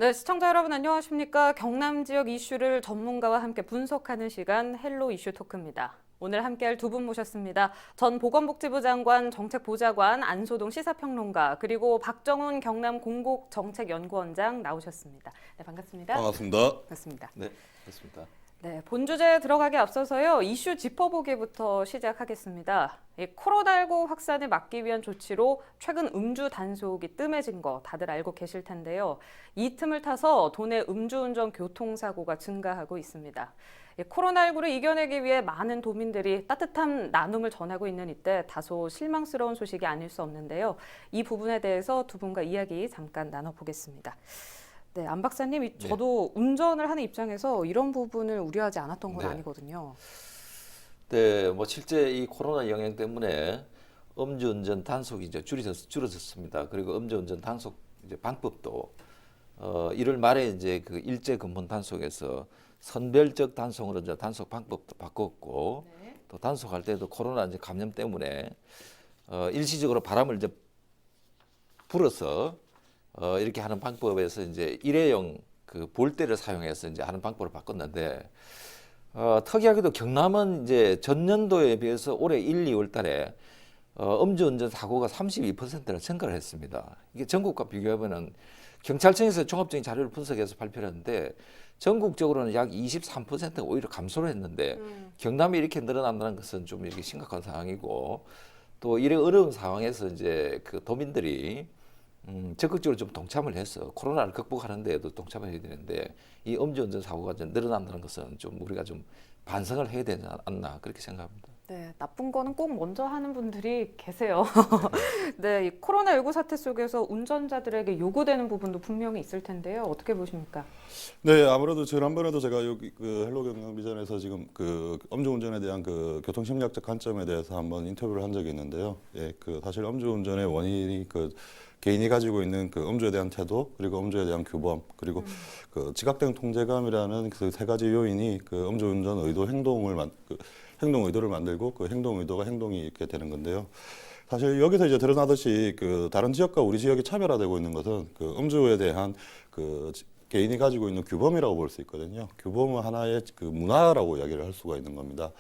네, 시청자 여러분 안녕하십니까? 경남 지역 이슈를 전문가와 함께 분석하는 시간 헬로 이슈 토크입니다. 오늘 함께할 두 분 모셨습니다. 전 보건복지부 장관 정책보좌관 안소동 시사평론가 그리고 박정훈 경남 공곡정책연구원장 나오셨습니다. 네, 반갑습니다. 반갑습니다. 반갑습니다. 네, 반갑습니다. 네, 본 주제에 들어가기 앞서서요. 이슈 짚어보기부터 시작하겠습니다. 이 코로나19 확산을 막기 위한 조치로 최근 음주 단속이 뜸해진 거 다들 알고 계실 텐데요. 이 틈을 타서 도내 음주운전 교통사고가 증가하고 있습니다. 코로나19를 이겨내기 위해 많은 도민들이 따뜻한 나눔을 전하고 있는 이때 다소 실망스러운 소식이 아닐 수 없는데요. 이 부분에 대해서 두 분과 이야기 잠깐 나눠보겠습니다. 네, 안 박사님, 저도 운전을 하는 입장에서 이런 부분을 우려하지 않았던 건 아니거든요. 네, 뭐 실제 이 코로나 영향 때문에 음주운전 단속이 이제 줄어졌습니다. 그리고 음주운전 단속 이제 방법도 1월 말에 이제 그 일제 근본 단속에서 선별적 단속으로 이제 단속 방법도 바꿨고 또 단속할 때도 코로나 이제 감염 때문에 일시적으로 바람을 이제 불어서 이렇게 하는 방법에서 이제 일회용 그 볼대를 사용해서 이제 하는 방법을 바꿨는데 특이하게도 경남은 이제 전년도에 비해서 올해 1, 2월 달에 음주운전 사고가 32%나 증가를 했습니다. 이게 전국과 비교하면은 경찰청에서 종합적인 자료를 분석해서 발표를 했는데 전국적으로는 약 23%가 오히려 감소를 했는데 경남이 이렇게 늘어난다는 것은 좀 이렇게 심각한 상황이고 또 이래 어려운 상황에서 이제 그 도민들이 적극적으로 좀 동참을 해서 코로나를 극복하는 데에도 동참을 해야 되는데 이 음주운전 사고가 좀 늘어난다는 것은 좀 우리가 좀 반성을 해야 되지 않나 그렇게 생각합니다. 네, 나쁜 거는 꼭 먼저 하는 분들이 계세요. 네, 이 코로나19 사태 속에서 운전자들에게 요구되는 부분도 분명히 있을 텐데요. 어떻게 보십니까? 네, 아무래도 지난번에도 제가 여기 그 헬로 경남 비전에서 지금 그 음주운전에 대한 그 교통심리학적 관점에 대해서 한번 인터뷰를 한 적이 있는데요. 예, 그 사실 음주운전의 원인이 그 개인이 가지고 있는 그 음주에 대한 태도, 그리고 음주에 대한 규범, 그리고 그 지각된 통제감이라는 그 세 가지 요인이 그 음주운전 의도 행동 의도를 만들고 그 행동 의도가 행동이 있게 되는 건데요. 사실 여기서 이제 드러나듯이 그 다른 지역과 우리 지역이 차별화되고 있는 것은 그 음주에 대한 그 개인이 가지고 있는 규범이라고 볼 수 있거든요. 규범은 하나의 그 문화라고 이야기를 할 수가 있는 겁니다.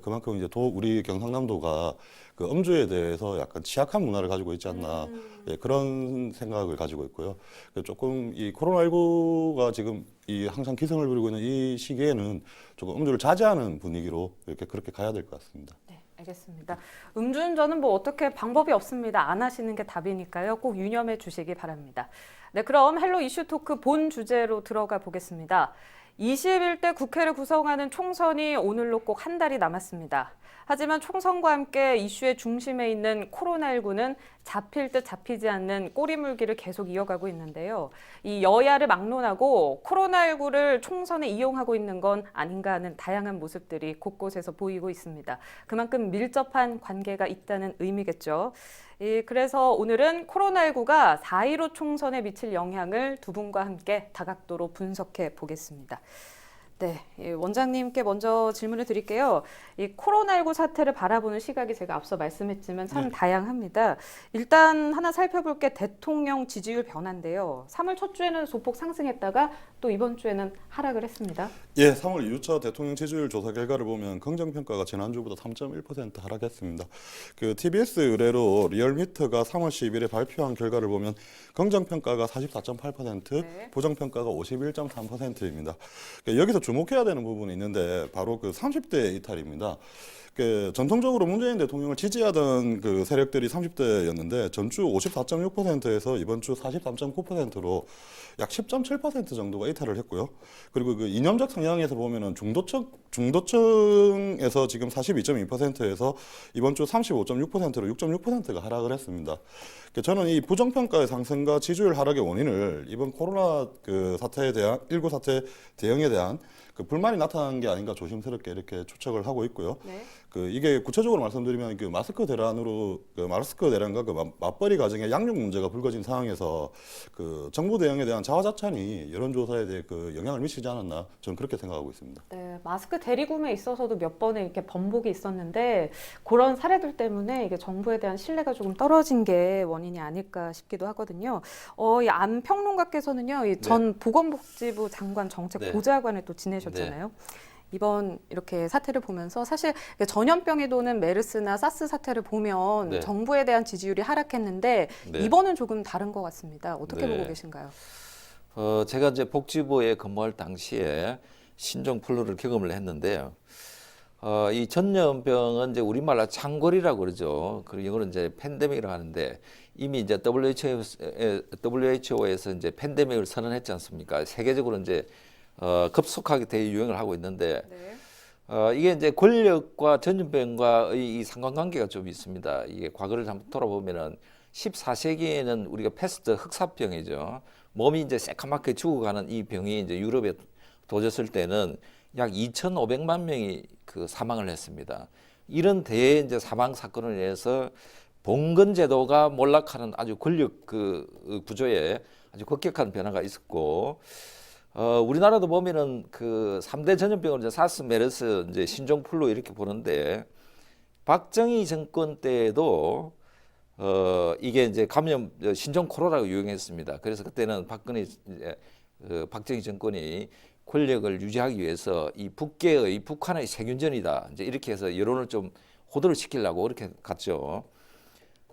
그만큼 이제 우리 경상남도가 그 음주에 대해서 약간 취약한 문화를 가지고 있지 않나 예, 그런 생각을 가지고 있고요. 조금 이 코로나19가 지금 이 항상 기승을 부리고 있는 이 시기에는 조금 음주를 자제하는 분위기로 이렇게 그렇게 가야 될 것 같습니다. 네, 알겠습니다. 음주운전은 뭐 어떻게 방법이 없습니다. 안 하시는 게 답이니까요. 꼭 유념해 주시기 바랍니다. 네, 그럼 헬로 이슈 토크 본 주제로 들어가 보겠습니다. 21대 국회를 구성하는 총선이 오늘로 꼭 한 달이 남았습니다. 하지만 총선과 함께 이슈의 중심에 있는 코로나19는 잡힐 듯 잡히지 않는 꼬리물기를 계속 이어가고 있는데요. 이 여야를 막론하고 코로나19를 총선에 이용하고 있는 건 아닌가 하는 다양한 모습들이 곳곳에서 보이고 있습니다. 그만큼 밀접한 관계가 있다는 의미겠죠. 그래서 오늘은 코로나19가 4.15 총선에 미칠 영향을 두 분과 함께 다각도로 분석해 보겠습니다. 네, 원장님께 먼저 질문을 드릴게요. 이 코로나19 사태를 바라보는 시각이 제가 앞서 말씀했지만 참 다양합니다. 일단 하나 살펴볼 게 대통령 지지율 변화인데요. 3월 첫 주에는 소폭 상승했다가 또 이번 주에는 하락을 했습니다. 예, 3월 2주차 대통령 지지율 조사 결과를 보면 긍정평가가 지난주보다 3.1% 하락했습니다. 그 TBS 의뢰로 리얼미터가 3월 10일에 발표한 결과를 보면 긍정평가가 44.8%, 부정평가가 51.3%입니다. 여기서 주목해야 되는 부분이 있는데 바로 그 30대 이탈입니다. 그 전통적으로 문재인 대통령을 지지하던 그 세력들이 30대였는데 전주 54.6%에서 이번 주 43.9%로 약 10.7% 정도가 이탈을 했고요. 그리고 그 이념적 성향에서 보면은 중도층에서 지금 42.2%에서 이번 주 35.6%로 6.6%가 하락을 했습니다. 저는 이 부정평가의 상승과 지지율 하락의 원인을 이번 코로나 그 사태에 대한 19 사태 대응에 대한 그 불만이 나타난 게 아닌가 조심스럽게 이렇게 추측을 하고 있고요. 네. 그 이게 구체적으로 말씀드리면 그 마스크 대란과 그 맞벌이 가정의 양육 문제가 불거진 상황에서 그 정부 대응에 대한 자화자찬이 여론조사에 대해 그 영향을 미치지 않았나 저는 그렇게 생각하고 있습니다. 네, 마스크 대리구매에 있어서도 몇 번의 이렇게 번복이 있었는데 그런 사례들 때문에 이게 정부에 대한 신뢰가 조금 떨어진 게 원인이 아닐까 싶기도 하거든요. 이 안 평론가께서는요, 이 전 보건복지부 장관 정책 네. 보좌관을 또 지내셨잖아요. 이번 이렇게 사태를 보면서 사실 전염병이 도는 메르스나 사스 사태를 보면 네. 정부에 대한 지지율이 하락했는데 네. 이번은 조금 다른 것 같습니다. 어떻게 네. 보고 계신가요? 제가 이제 복지부에 근무할 당시에 신종플루를 경험을 했는데요. 이 전염병은 이제 우리말로 창궐이라고 그러죠. 그리고 영어로 이제 팬데믹이라고 하는데 이미 이제 WHO에서 이제 팬데믹을 선언했지 않습니까? 세계적으로 이제 급속하게 대유행을 하고 있는데 네. 이게 이제 권력과 전염병과의 이 상관관계가 좀 있습니다. 이게 과거를 한번 돌아보면은 14세기에는 우리가 패스트 흑사병이죠. 몸이 이제 새카맣게 죽어가는 이 병이 이제 유럽에 도졌을 때는 약 2,500만 명이 그 사망을 했습니다. 이런 대의 이제 사망 사건을 인해서 봉건 제도가 몰락하는 아주 권력 그 구조에 아주 급격한 변화가 있었고, 우리나라도 보면은 그 3대 전염병을 이제 사스, 메르스, 이제 신종플루 이렇게 보는데 박정희 정권 때에도 이게 이제 감염 신종 코로나가 유행했습니다. 그래서 그때는 박정희 정권이 권력을 유지하기 위해서 이 북한의 세균전이다 이제 이렇게 해서 여론을 좀 호도를 시키려고 그렇게 갔죠.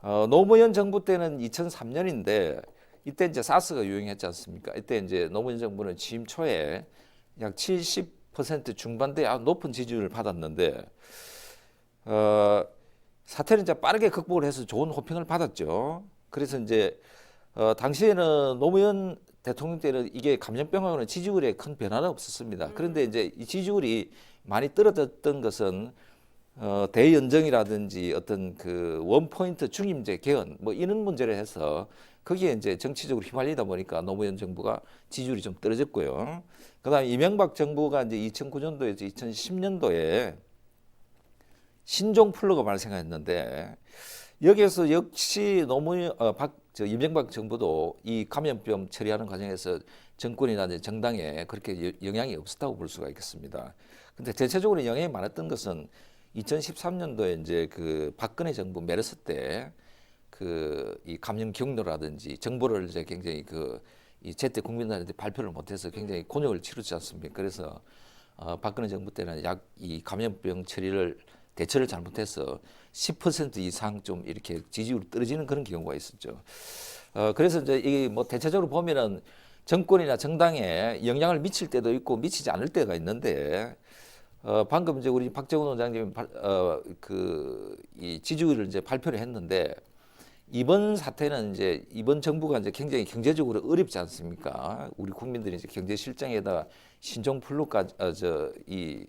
노무현 정부 때는 2003년인데 이때 이제 사스가 유행했지 않습니까? 이때 이제 노무현 정부는 취임 초에 약 70% 중반대 아주 높은 지지율을 받았는데 사태를 이제 빠르게 극복을 해서 좋은 호평을 받았죠. 그래서 이제 당시에는 노무현 대통령 때는 이게 감염병하고는 지지율에 큰 변화는 없었습니다. 그런데 이제 이 지지율이 많이 떨어졌던 것은 대연정이라든지 어떤 그 원포인트 중임제 개헌 뭐 이런 문제를 해서 거기에 이제 정치적으로 휘말리다 보니까 노무현 정부가 지지율이 좀 떨어졌고요. 그다음에 이명박 정부가 이제 2009년도에서 2010년도에 신종플루가 발생했는데 여기에서 역시 이명박 정부도 이 감염병 처리하는 과정에서 정권이나 이제 정당에 그렇게 영향이 없었다고 볼 수가 있겠습니다. 근데 대체적으로 영향이 많았던 것은 2013년도에 이제 그 박근혜 정부 메르스 때 그 이 감염 경로라든지 정보를 이제 굉장히 이 제때 국민들한테 발표를 못해서 굉장히 곤욕을 치르지 않습니까? 그래서 박근혜 정부 때는 이 감염병 대처를 잘못해서 10% 이상 좀 이렇게 지지율이 떨어지는 그런 경우가 있었죠. 그래서 이제 이게 뭐 대체적으로 보면은 정권이나 정당에 영향을 미칠 때도 있고 미치지 않을 때가 있는데 방금 이제 우리 박정훈 원장님이 이 지지율을 이제 발표를 했는데 이번 사태는 이제 이번 정부가 이제 굉장히 경제적으로 어렵지 않습니까? 우리 국민들이 이제 경제 실정에다가 신종플루까지 이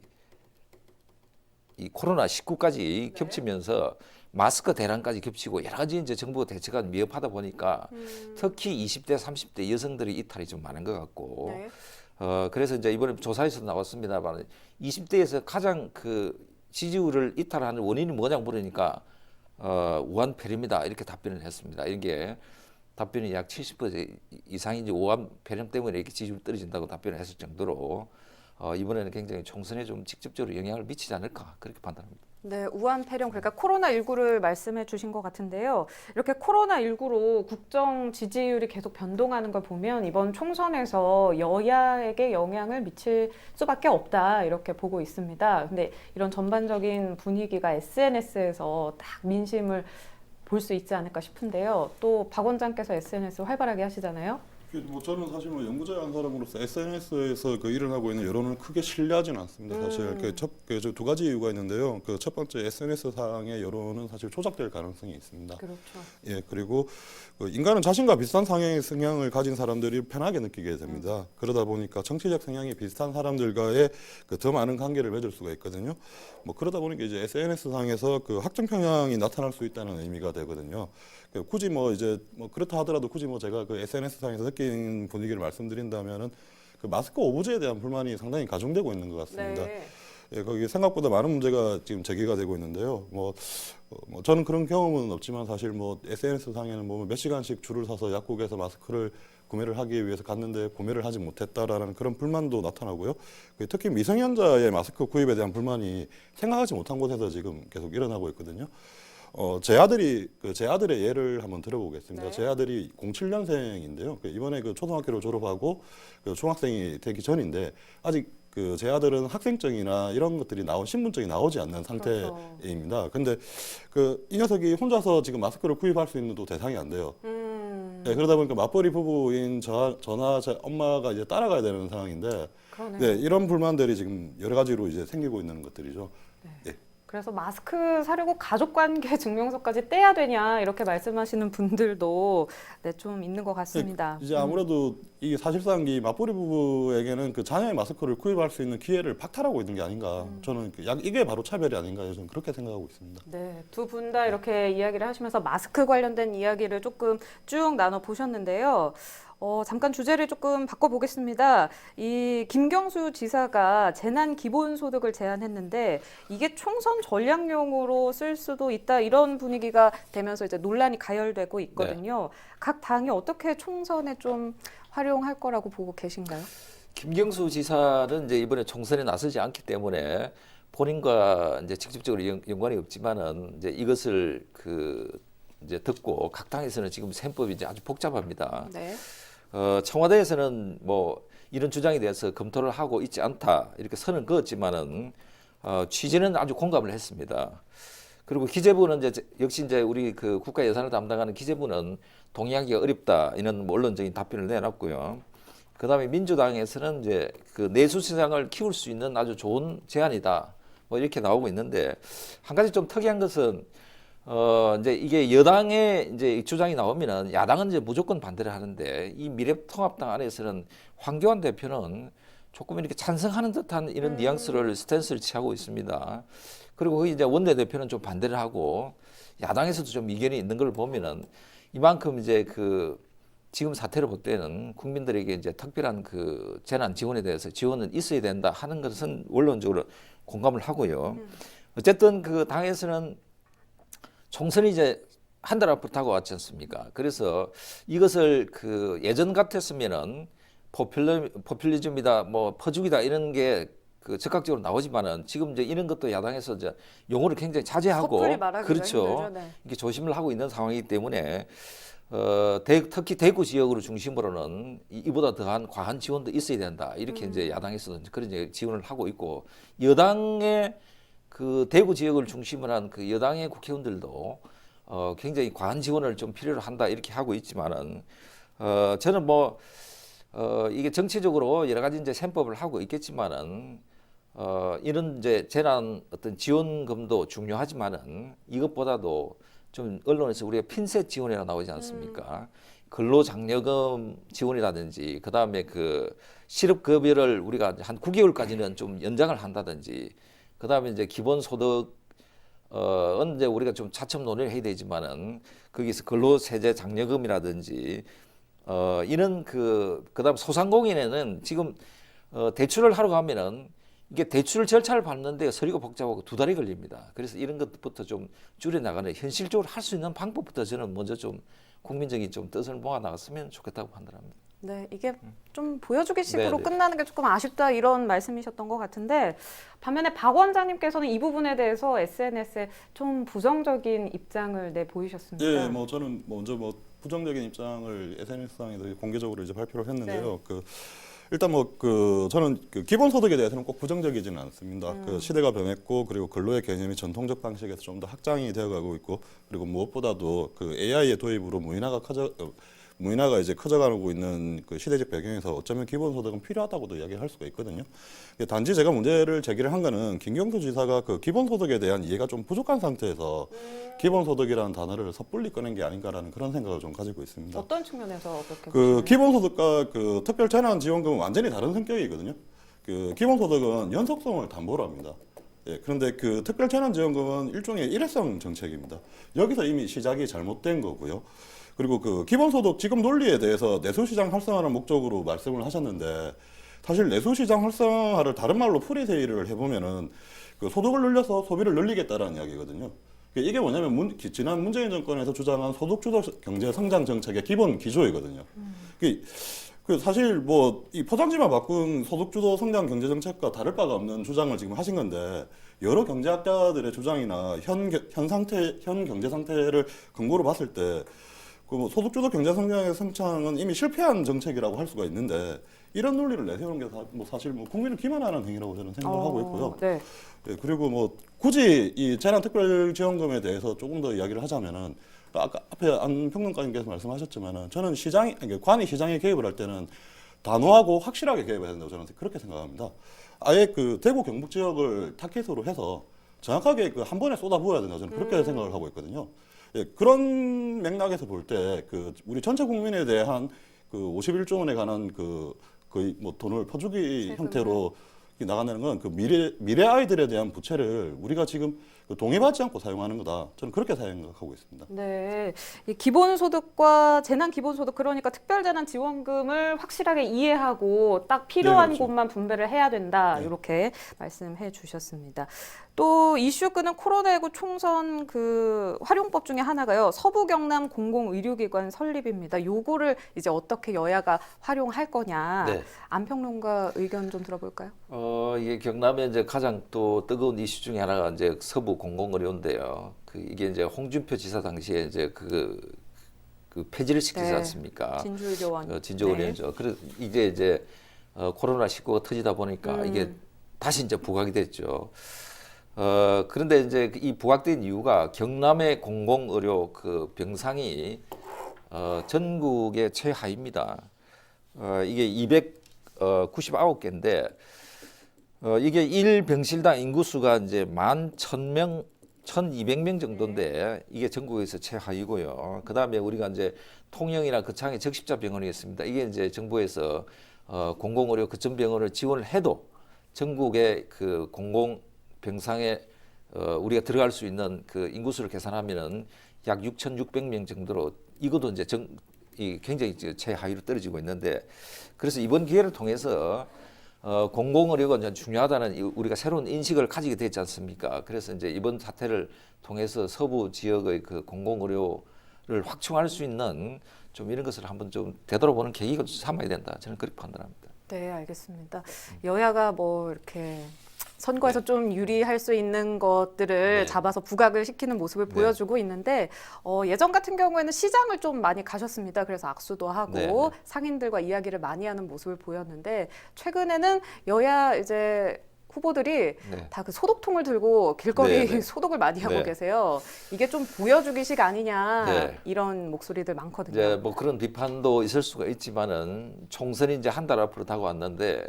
코로나 19까지 겹치면서 마스크 대란까지 겹치고 여러 가지 이제 정부 대처가 미흡하다 보니까 특히 20대, 30대 여성들이 이탈이 좀 많은 것 같고 그래서 이제 이번에 조사에서 나왔습니다만 20대에서 가장 그 지지율을 이탈하는 원인이 뭐냐고 물으니까 우한 폐렴이다 이렇게 답변을 했습니다. 이게 답변이 약 70% 이상인지 우한 폐렴 때문에 이렇게 지지율이 떨어진다고 답변을 했을 정도로 이번에는 굉장히 총선에 좀 직접적으로 영향을 미치지 않을까 그렇게 판단합니다. 네, 우한 폐렴 그러니까 코로나19를 말씀해 주신 것 같은데요. 이렇게 코로나19로 국정 지지율이 계속 변동하는 걸 보면 이번 총선에서 여야에게 영향을 미칠 수밖에 없다 이렇게 보고 있습니다. 근데 이런 전반적인 분위기가 SNS에서 딱 민심을 볼 수 있지 않을까 싶은데요. 또 박 원장께서 SNS 활발하게 하시잖아요. 뭐 저는 사실 뭐 연구자의 한 사람으로서 SNS에서 그 일어나고 있는 여론을 크게 신뢰하지는 않습니다. 사실 두 가지 이유가 있는데요. 그 첫 번째 SNS 상의 여론은 사실 조작될 가능성이 있습니다. 그렇죠. 예, 그리고 인간은 자신과 비슷한 상향의 성향을 가진 사람들이 편하게 느끼게 됩니다. 그러다 보니까 정치적 성향이 비슷한 사람들과의 더 많은 관계를 맺을 수가 있거든요. 뭐 그러다 보니까 이제 SNS 상에서 그 확정 편향이 나타날 수 있다는 의미가 되거든요. 굳이 뭐 이제 뭐 그렇다 하더라도 굳이 뭐 제가 그 SNS 상에서 느낀 분위기를 말씀드린다면은 그 마스크 오브제에 대한 불만이 상당히 가중되고 있는 것 같습니다. 네. 예, 거기 생각보다 많은 문제가 지금 제기가 되고 있는데요. 저는 그런 경험은 없지만 사실 SNS 상에는 몇 시간씩 줄을 서서 약국에서 마스크를 구매를 하기 위해서 갔는데 구매를 하지 못했다라는 그런 불만도 나타나고요. 특히 미성년자의 마스크 구입에 대한 불만이 생각하지 못한 곳에서 지금 계속 일어나고 있거든요. 제 아들의 예를 한번 들어보겠습니다. 네. 제 아들이 07년생인데요. 이번에 초등학교를 졸업하고 중학생이 되기 전인데 아직 제 아들은 학생증이나 이런 것들이 신분증이 나오지 않는 상태입니다. 근데 이 녀석이 혼자서 지금 마스크를 구입할 수 있는 또 대상이 안 돼요. 네, 그러다 보니까 맞벌이 부부인 저나 제 엄마가 이제 따라가야 되는 상황인데, 그러네요. 네, 이런 불만들이 지금 여러 가지로 이제 생기고 있는 것들이죠. 네. 그래서 마스크 사려고 가족관계 증명서까지 떼야 되냐 이렇게 말씀하시는 분들도 네, 좀 있는 것 같습니다. 이제 아무래도 이게 사실상 이 맞벌이 부부에게는 자녀의 마스크를 구입할 수 있는 기회를 박탈하고 있는 게 아닌가. 저는 이게 바로 차별이 아닌가. 저는 그렇게 생각하고 있습니다. 네, 두 분 다 이렇게 이야기를 하시면서 마스크 관련된 이야기를 조금 쭉 나눠 보셨는데요. 잠깐 주제를 조금 바꿔보겠습니다. 이 김경수 지사가 재난 기본소득을 제안했는데 이게 총선 전략용으로 쓸 수도 있다 이런 분위기가 되면서 이제 논란이 가열되고 있거든요. 각 당이 어떻게 총선에 좀 활용할 거라고 보고 계신가요? 김경수 지사는 이제 이번에 총선에 나서지 않기 때문에 본인과 이제 직접적으로 연관이 없지만은 이제 이것을 이제 듣고 각 당에서는 지금 셈법이 이제 아주 복잡합니다. 네. 청와대에서는 이런 주장에 대해서 검토를 하고 있지 않다 이렇게 선을 그었지만은 취지는 아주 공감을 했습니다. 그리고 기재부는 역시 우리 국가 예산을 담당하는 기재부는 동의하기가 어렵다 이런 원론적인 답변을 내놨고요. 그다음에 민주당에서는 이제 내수시장을 키울 수 있는 아주 좋은 제안이다 이렇게 나오고 있는데 한 가지 좀 특이한 것은 이제 이게 여당의 이제 주장이 나오면은 야당은 이제 무조건 반대를 하는데 이 미래통합당 안에서는 황교안 대표는 조금 이렇게 찬성하는 듯한 이런 스탠스를 취하고 있습니다. 그리고 이제 원내대표는 좀 반대를 하고 야당에서도 좀 이견이 있는 걸 보면은 이만큼 이제 지금 사태를 볼 때는 국민들에게 이제 특별한 재난 지원에 대해서 지원은 있어야 된다 하는 것은 원론적으로 공감을 하고요. 어쨌든 당에서는 총선이 이제 한 달 앞으로 다가왔지 않습니까? 그래서 이것을 예전 같았으면은 포퓰리즘이다, 퍼주기다 이런 게 적극적으로 나오지만은 지금 이제 이런 것도 야당에서 이제 용어를 굉장히 자제하고 섣불리 말하기가 그렇죠. 힘들죠. 네. 이게 조심을 하고 있는 상황이기 때문에 특히 대구 지역으로 중심으로는 이보다 더한 과한 지원도 있어야 된다. 이렇게 이제 야당에서도 그런 이제 지원을 하고 있고 여당의 대구 지역을 중심으로 한 여당의 국회의원들도 굉장히 과한 지원을 좀 필요로 한다 이렇게 하고 있지만은 저는 이게 정치적으로 여러 가지 이제 셈법을 하고 있겠지만은 이런 이제 재난 어떤 지원금도 중요하지만은 이것보다도 좀 언론에서 우리가 핀셋 지원이라고 나오지 않습니까? 근로장려금 지원이라든지 그다음에 실업급여를 우리가 한 9개월까지는 좀 연장을 한다든지 그다음에 이제 기본소득 이제 우리가 좀 차츰 논의를 해야 되지만은 거기서 근로세제 장려금이라든지 이런 그다음 소상공인에는 지금 대출을 하러 가면은 이게 대출 절차를 밟는데 서류가 복잡하고 2달이 걸립니다. 그래서 이런 것부터 좀 줄여나가는 현실적으로 할 수 있는 방법부터 저는 먼저 좀 국민적인 좀 뜻을 모아 나갔으면 좋겠다고 판단합니다. 네, 이게 좀 보여주기 식으로 네네. 끝나는 게 조금 아쉽다 이런 말씀이셨던 것 같은데 반면에 박 원장님께서는 이 부분에 대해서 SNS에 좀 부정적인 입장을 내보이셨습니다. 예, 저는 먼저 부정적인 입장을 SNS상에서 공개적으로 이제 발표를 했는데요. 일단 저는 기본소득에 대해서는 꼭 부정적이지는 않습니다. 시대가 변했고 그리고 근로의 개념이 전통적 방식에서 좀 더 확장이 되어가고 있고 그리고 무엇보다도 AI의 도입으로 무인화가 이제 커져가고 있는 시대적 배경에서 어쩌면 기본소득은 필요하다고도 이야기를 할 수가 있거든요. 단지 제가 문제를 제기를 한 거는 김경수 지사가 기본소득에 대한 이해가 좀 부족한 상태에서 기본소득이라는 단어를 섣불리 꺼낸 게 아닌가라는 그런 생각을 좀 가지고 있습니다. 어떤 측면에서 어떻게 보시나요? 기본소득과 특별재난지원금은 완전히 다른 성격이거든요. 기본소득은 연속성을 담보로 합니다. 예, 그런데 특별재난지원금은 일종의 일회성 정책입니다. 여기서 이미 시작이 잘못된 거고요. 그리고 기본소득 지급 논리에 대해서 내수시장 활성화를 목적으로 말씀을 하셨는데 사실 내수시장 활성화를 다른 말로 프리세일을 해보면은 그 소득을 늘려서 소비를 늘리겠다라는 이야기거든요. 이게 뭐냐면 지난 문재인 정권에서 주장한 소득주도 경제 성장 정책의 기본 기조이거든요. 그 사실 뭐 이 포장지만 바꾼 소득주도 성장 경제 정책과 다를 바가 없는 주장을 지금 하신 건데 여러 경제학자들의 주장이나 현 경제 상태를 근거로 봤을 때 그 뭐 소득주도 경제 성장의 성장은 이미 실패한 정책이라고 할 수가 있는데 이런 논리를 내세우는 게 뭐 사실 뭐 국민을 기만하는 행위라고 저는 생각을 하고 있고요. 네. 예, 그리고 뭐 굳이 이 재난특별지원금에 대해서 조금 더 이야기를 하자면은 아까 앞에 안 평론가님께서 말씀하셨지만은 저는 관이 시장에 개입을 할 때는 단호하고 확실하게 개입해야 된다고 저는 그렇게 생각합니다. 아예 그 대구 경북 지역을 타깃으로 해서 정확하게 그 한 번에 쏟아부어야 된다고 저는 그렇게 생각을 하고 있거든요. 예, 그런 맥락에서 볼 때 그 우리 전체 국민에 대한 그 51조 원에 관한 그 거의 뭐 돈을 퍼주기 형태로 나간다는 건 그 미래 아이들에 대한 부채를 우리가 지금 동의받지 않고 사용하는 거다. 저는 그렇게 생각하고 있습니다. 네, 이 기본소득과 재난기본소득 그러니까 특별재난지원금을 확실하게 이해하고 딱 필요한 네, 그렇죠. 곳만 분배를 해야 된다. 네. 이렇게 말씀해 주셨습니다. 또 이슈 끄는 코로나19 총선 그 활용법 중에 하나가요. 서부 경남 공공의료기관 설립입니다. 요거를 이제 어떻게 여야가 활용할 거냐. 네. 안평론가 의견 좀 들어볼까요? 이게 경남에 이제 가장 또 뜨거운 이슈 중에 하나가 이제 서부 공공의료인데요. 이게 이제 홍준표 지사 당시에 이제 그 폐지를 시키지 네. 않습니까? 진주의료원. 진주의료원이죠. 그래서 이게 이제 코로나19가 터지다 보니까 이게 다시 이제 부각이 됐죠. 그런데 이제 이 부각된 이유가 경남의 공공의료 그 병상이 전국의 최하입니다. 이게 299개인데 이게 1병실당 인구수가 이제 11,000명, 1,200명 정도인데 이게 전국에서 최하위고요. 그다음에 우리가 이제 통영이나 거창의 적십자 병원이 있습니다. 이게 이제 정부에서 공공의료 거점병원을 지원을 해도 전국의 그 공공병상에 우리가 들어갈 수 있는 그 인구수를 계산하면은 약 6,600명 정도로 이것도 이제 굉장히 최하위로 떨어지고 있는데 그래서 이번 기회를 통해서 공공의료가 중요하다는 우리가 새로운 인식을 가지게 됐지 않습니까? 그래서 이제 이번 사태를 통해서 서부 지역의 그 공공의료를 확충할 수 있는 좀 이런 것을 한번 좀 되돌아보는 계기가 삼아야 된다. 저는 그렇게 판단합니다. 네, 알겠습니다. 여야가 뭐 이렇게 선거에서 좀 유리할 수 있는 것들을 네. 잡아서 부각을 시키는 모습을 네. 보여주고 있는데 예전 같은 경우에는 시장을 좀 많이 가셨습니다. 그래서 악수도 하고 네. 상인들과 이야기를 많이 하는 모습을 보였는데 최근에는 여야 이제 후보들이 네. 다 그 소독통을 들고 길거리 네, 네. 소독을 많이 하고 네. 계세요. 이게 좀 보여주기식 아니냐 네. 이런 목소리들 많거든요. 이제 뭐 그런 비판도 있을 수가 있지만은 총선이 이제 한 달 앞으로 다가왔는데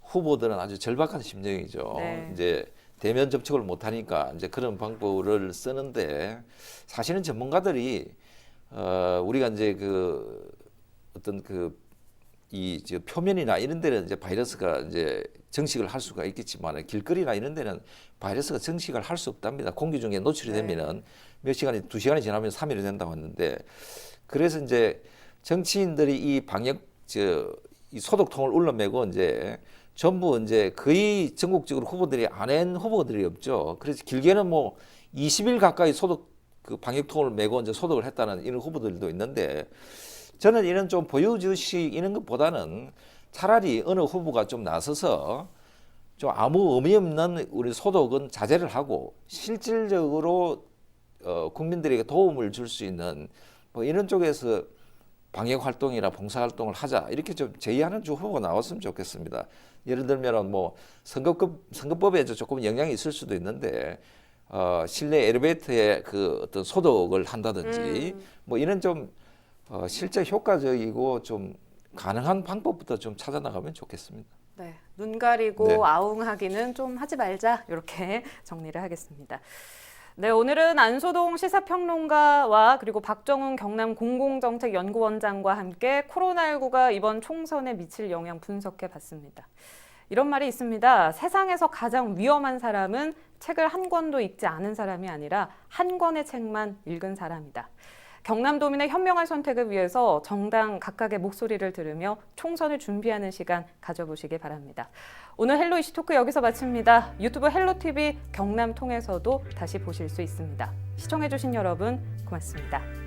후보들은 아주 절박한 심정이죠. 네. 이제 대면 접촉을 못 하니까 이제 그런 방법을 쓰는데 사실은 전문가들이 우리가 이제 그 어떤 이 표면이나 이런 데는 이제 바이러스가 이제 정식을 할 수가 있겠지만 길거리나 이런 데는 바이러스가 정식을 할 수 없답니다. 공기 중에 노출이 되면은 몇 시간이 2시간이 지나면 3일이 된다고 하는데 그래서 이제 정치인들이 이 방역 이 소독통을 울러매고 이제 전부 이제 거의 전국적으로 후보들이 안 한 후보들이 없죠. 그래서 길게는 뭐 20일 가까이 그 방역통을 메고 이제 소독을 했다는 이런 후보들도 있는데 저는 이런 좀 보여주식 이런 것보다는 차라리 어느 후보가 좀 나서서 좀 아무 의미 없는 우리 소독은 자제를 하고 실질적으로 국민들에게 도움을 줄 수 있는 뭐 이런 쪽에서 방역 활동이나 봉사 활동을 하자 이렇게 좀 제의하는 주 후보가 나왔으면 좋겠습니다. 예를 들면 뭐 선거법에 조금 영향이 있을 수도 있는데 실내 엘리베이터에 그 어떤 소독을 한다든지 뭐 이런 좀 실제 효과적이고 좀 가능한 방법부터 좀 찾아 나가면 좋겠습니다. 네, 눈 가리고 네. 아웅하기는 좀 하지 말자 이렇게 정리를 하겠습니다. 네, 오늘은 안소동 시사평론가와 그리고 박정훈 경남 공공정책연구원장과 함께 코로나19가 이번 총선에 미칠 영향 분석해 봤습니다. 이런 말이 있습니다. 세상에서 가장 위험한 사람은 책을 한 권도 읽지 않은 사람이 아니라 한 권의 책만 읽은 사람이다. 경남도민의 현명한 선택을 위해서 정당 각각의 목소리를 들으며 총선을 준비하는 시간 가져보시기 바랍니다. 오늘 헬로 이슈 토크 여기서 마칩니다. 유튜브 헬로TV 경남 통해서도 다시 보실 수 있습니다. 시청해주신 여러분 고맙습니다.